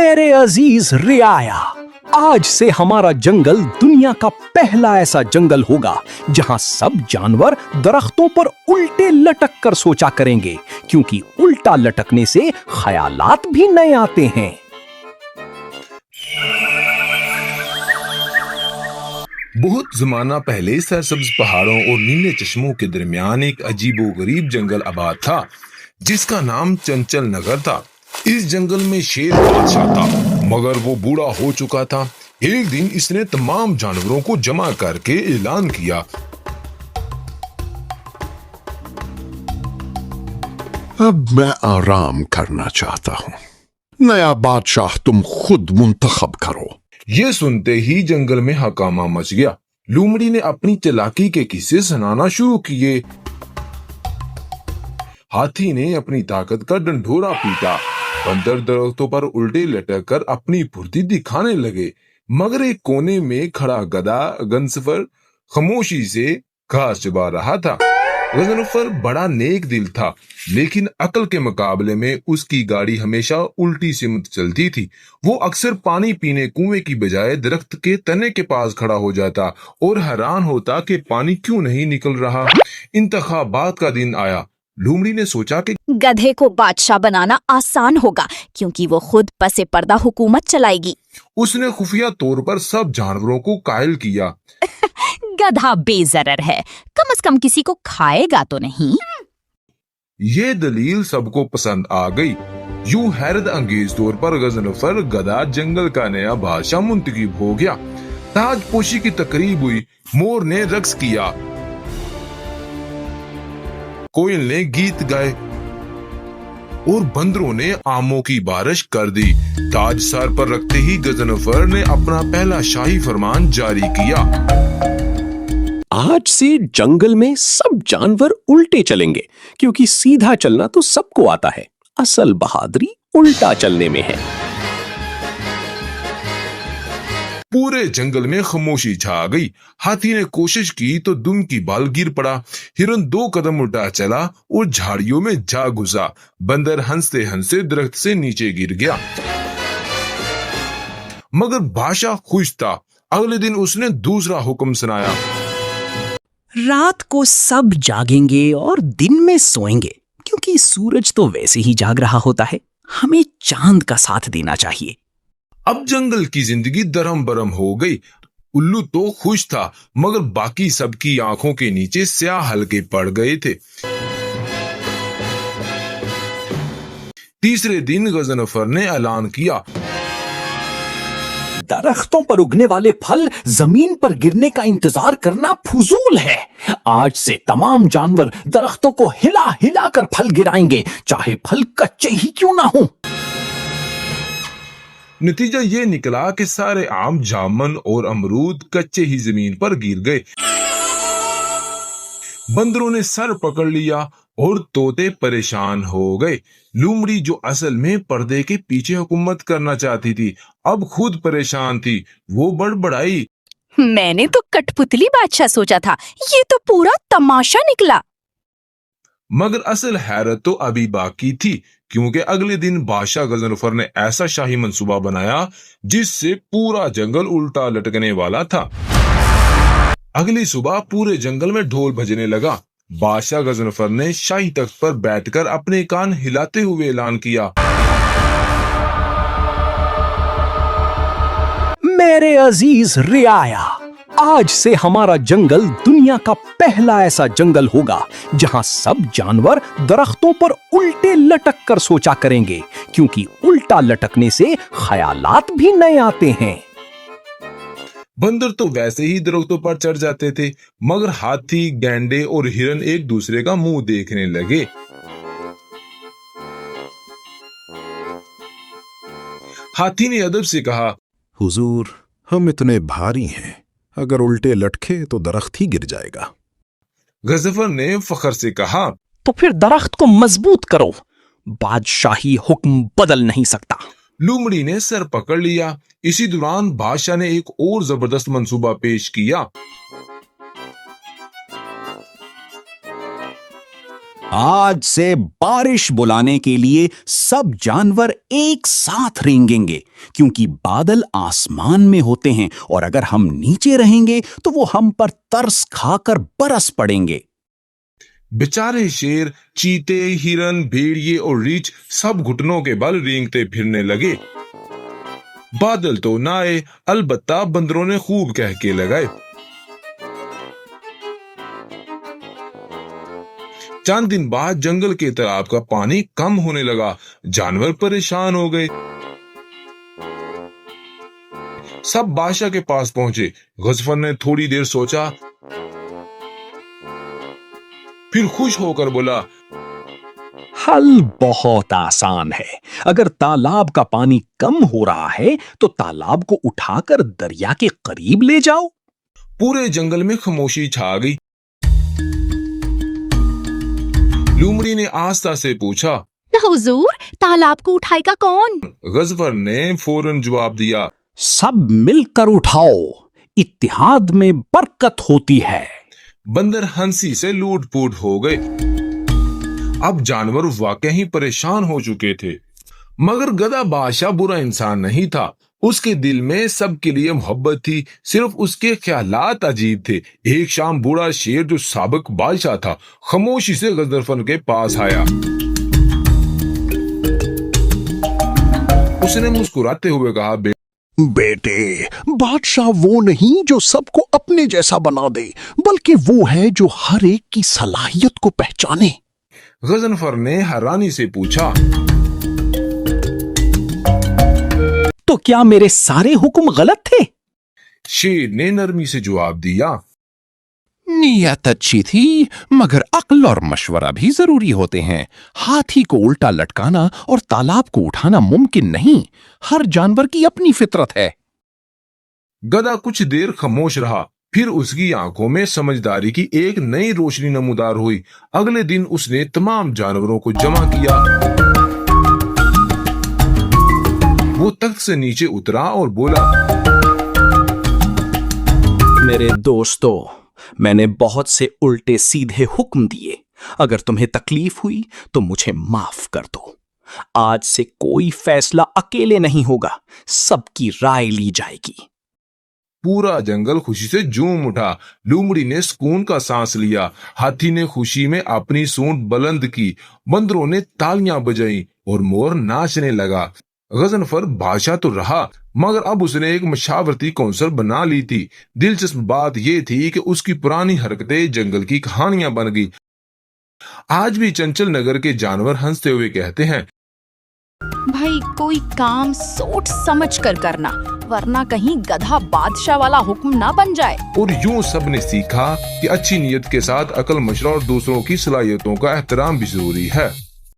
मेरे अजीज रियाया, आज से हमारा जंगल दुनिया का पहला ऐसा जंगल होगा जहां सब जानवर दरख्तों पर उल्टे लटक कर सोचा करेंगे, क्योंकि उल्टा लटकने से ख्यालात भी नए आते हैं। बहुत जमाना पहले सरसब्ज पहाड़ों और नीले चश्मों के दरमियान एक अजीबोगरीब जंगल आबाद था, जिसका नाम चंचल नगर था। इस जंगल में शेर बादशाह था, मगर वो बूढ़ा हो चुका था। एक दिन इसने तमाम जानवरों को जमा करके ऐलान किया, अब मैं आराम करना चाहता हूँ। नया बादशाह तुम खुद मुंतखब करो। ये सुनते ही जंगल में हकामा मच गया। लोमड़ी ने अपनी चालाकी के किस्से सुनाना शुरू किए। हाथी ने अपनी ताकत का डंडोरा पीटा। बंदर दरख्तों पर उल्टे लटक कर अपनी फुर्ती दिखाने लगे, मगर एक कोने में खड़ा गधा गंसफर खामोशी से घास चबा रहा था। गंसफर बड़ा नेक दिल था, लेकिन अकल के मुकाबले में उसकी गाड़ी हमेशा उल्टी सिमत चलती थी। वो अक्सर पानी पीने कुएं की बजाय दरख्त के तने के पास खड़ा हो जाता और हैरान होता कि पानी क्यों नहीं निकल रहा। इंतखाबात का दिन आया। लोमड़ी ने सोचा कि गधे को बादशाह बनाना आसान होगा, क्योंकि वो खुद पसे पर्दा हुकूमत चलाएगी। उसने खुफिया तौर पर सब जानवरों को कायल किया। गधा बेजरर है, कम से कम किसी को खाएगा तो नहीं। ये दलील सबको पसंद आ गई। यूं हैरत अंगेज तौर पर गजनफर गधा जंगल का नया बादशाह मुंतखब हो गया। ताजपोशी की तकरीब हुई। मोर ने रक्स किया, कोयल ने गीत गाए और बंदरों ने आमों की बारिश कर दी। ताज सर पर रखते ही गजनफर ने अपना पहला शाही फरमान जारी किया। आज से जंगल में सब जानवर उल्टे चलेंगे, क्योंकि सीधा चलना तो सबको आता है। असल बहादुरी उल्टा चलने में है। पूरे जंगल में खामोशी छा गई। हाथी ने कोशिश की तो दुम की बाल गिर पड़ा। हिरन 2 कदम उल्टा चला और झाड़ियों में जा घुसा। बंदर हंसते हंसते दरख्त से नीचे गिर गया। मगर बादशाह खुश था। अगले दिन उसने दूसरा हुक्म सुनाया, रात को सब जागेंगे और दिन में सोएंगे, क्योंकि सूरज तो वैसे ही जाग रहा होता है। हमें चांद का साथ देना चाहिए। अब जंगल की जिंदगी दरम बरम हो गई। उल्लू तो खुश था, मगर बाकी सबकी आंखों के नीचे स्याह हल्के पड़ गए थे। तीसरे दिन गजनफर ने ऐलान किया, दरख्तों पर उगने वाले फल जमीन पर गिरने का इंतजार करना फुजूल है। आज से तमाम जानवर दरख्तों को हिला हिला कर फल गिराएंगे, चाहे फल कच्चे ही क्यों ना हो। नतीजा ये निकला कि सारे आम, जामुन और अमरूद कच्चे ही जमीन पर गिर गए। बंदरों ने सर पकड़ लिया और तोते परेशान हो गए। लोमड़ी, जो असल में पर्दे के पीछे हुकूमत करना चाहती थी, अब खुद परेशान थी। वो बड़बड़ाई, मैंने तो कठपुतली बादशाह सोचा था, ये तो पूरा तमाशा निकला। मगर असल हैरत तो अभी बाकी थी, क्योंकि अगले दिन बादशाह गजनफर ने ऐसा शाही मंसूबा बनाया जिससे पूरा जंगल उल्टा लटकने वाला था। अगली सुबह पूरे जंगल में ढोल बजने लगा। बादशाह गजनफर ने शाही तख्त पर बैठकर अपने कान हिलाते हुए ऐलान किया, मेरे अजीज रियाया, आज से हमारा जंगल दुनिया का पहला ऐसा जंगल होगा जहां सब जानवर दरख्तों पर उल्टे लटक कर सोचा करेंगे, क्योंकि उल्टा लटकने से ख्यालात भी नए आते हैं। बंदर तो वैसे ही दरख्तों पर चढ़ जाते थे, मगर हाथी, गैंडे और हिरन एक दूसरे का मुंह देखने लगे। हाथी ने अदब से कहा, हुजूर, हम इतने भारी हैं, अगर उल्टे लटके तो दरख्त ही गिर जाएगा। गजनफर ने फखर से कहा, तो फिर दरख्त को मजबूत करो, बादशाही हुक्म बदल नहीं सकता। लोमड़ी ने सर पकड़ लिया। इसी दौरान बादशाह ने एक और जबरदस्त मंसूबा पेश किया। आज से बारिश बुलाने के लिए सब जानवर एक साथ रेंगेंगे, क्योंकि बादल आसमान में होते हैं और अगर हम नीचे रहेंगे तो वो हम पर तरस खाकर बरस पड़ेंगे। बेचारे शेर, चीते, हिरन, भेड़िए और रीछ सब घुटनों के बल रेंगते फिरने लगे। बादल तो ना आए, अलबत्ता बंदरों ने खूब कह के लगाए। चंद दिन बाद जंगल के तालाब का पानी कम होने लगा। जानवर परेशान हो गए। सब बादशाह के पास पहुंचे। गजफर ने थोड़ी देर सोचा, फिर खुश होकर बोला, हल बहुत आसान है। अगर तालाब का पानी कम हो रहा है तो तालाब को उठाकर दरिया के करीब ले जाओ। पूरे जंगल में खामोशी छा गई। लूमड़ी ने आस्था से पूछा, हुजूर, तालाब को उठाएगा कौन? गजफर ने फौरन जवाब दिया, सब मिलकर उठाओ, इत्तेहाद में बरकत होती है। बंदर हंसी से लूट-पुट हो गए। अब जानवर वाकई ही परेशान हो चुके थे। मगर गधा बादशाह बुरा इंसान नहीं था। उसके दिल में सबके लिए मोहब्बत थी, सिर्फ उसके ख्यालात अजीब थे। एक शाम बूढ़ा शेर, जो साबिक बादशाह था, खामोशी से गजफर के पास आया। उसने मुस्कुराते हुए कहा, बेटे, बादशाह वो नहीं जो सबको अपने जैसा बना दे, बल्कि वो है जो हर एक की सलाहियत को पहचाने। गजनफर ने हैरानी से पूछा, तो क्या मेरे सारे हुक्म गलत थे? शेर ने नरमी से जवाब दिया, नीयत अच्छी थी, मगर अक्ल और मशवरा भी जरूरी होते हैं। हाथी को उल्टा लटकाना और तालाब को उठाना मुमकिन नहीं। हर जानवर की अपनी फितरत है। गधा कुछ देर खामोश रहा, फिर उसकी आंखों में समझदारी की एक नई रोशनी नमूदार हुई। अगले दिन उसने तमाम जानवरों को जमा किया। वो तख्त से नीचे उतरा और बोला, मेरे दोस्तों, मैंने बहुत से उल्टे सीधे हुक्म दिए। अगर तुम्हें तकलीफ हुई तो मुझे माफ कर दो। आज से कोई फैसला अकेले नहीं होगा, सबकी राय ली जाएगी। पूरा जंगल खुशी से झूम उठा। लूमड़ी ने सुकून का सांस लिया। हाथी ने खुशी में अपनी सूंड बुलंद की। बंदरों ने तालियां बजाई और मोर नाचने लगा। गजनफर बादशाह तो रहा, मगर अब उसने एक मशावरती कौंसल बना ली थी। दिलचस्प बात यह थी कि उसकी पुरानी हरकतें जंगल की कहानियां बन गई। आज भी चंचल नगर के जानवर हंसते हुए कहते हैं, भाई, कोई काम सोच समझ कर करना, वरना कहीं गधा बादशाह वाला हुक्म ना बन जाए। और यूं सब ने सीखा कि अच्छी नीयत के साथ अकल, मशवरा और दूसरों की सलाहियतों का एहतराम भी जरूरी है।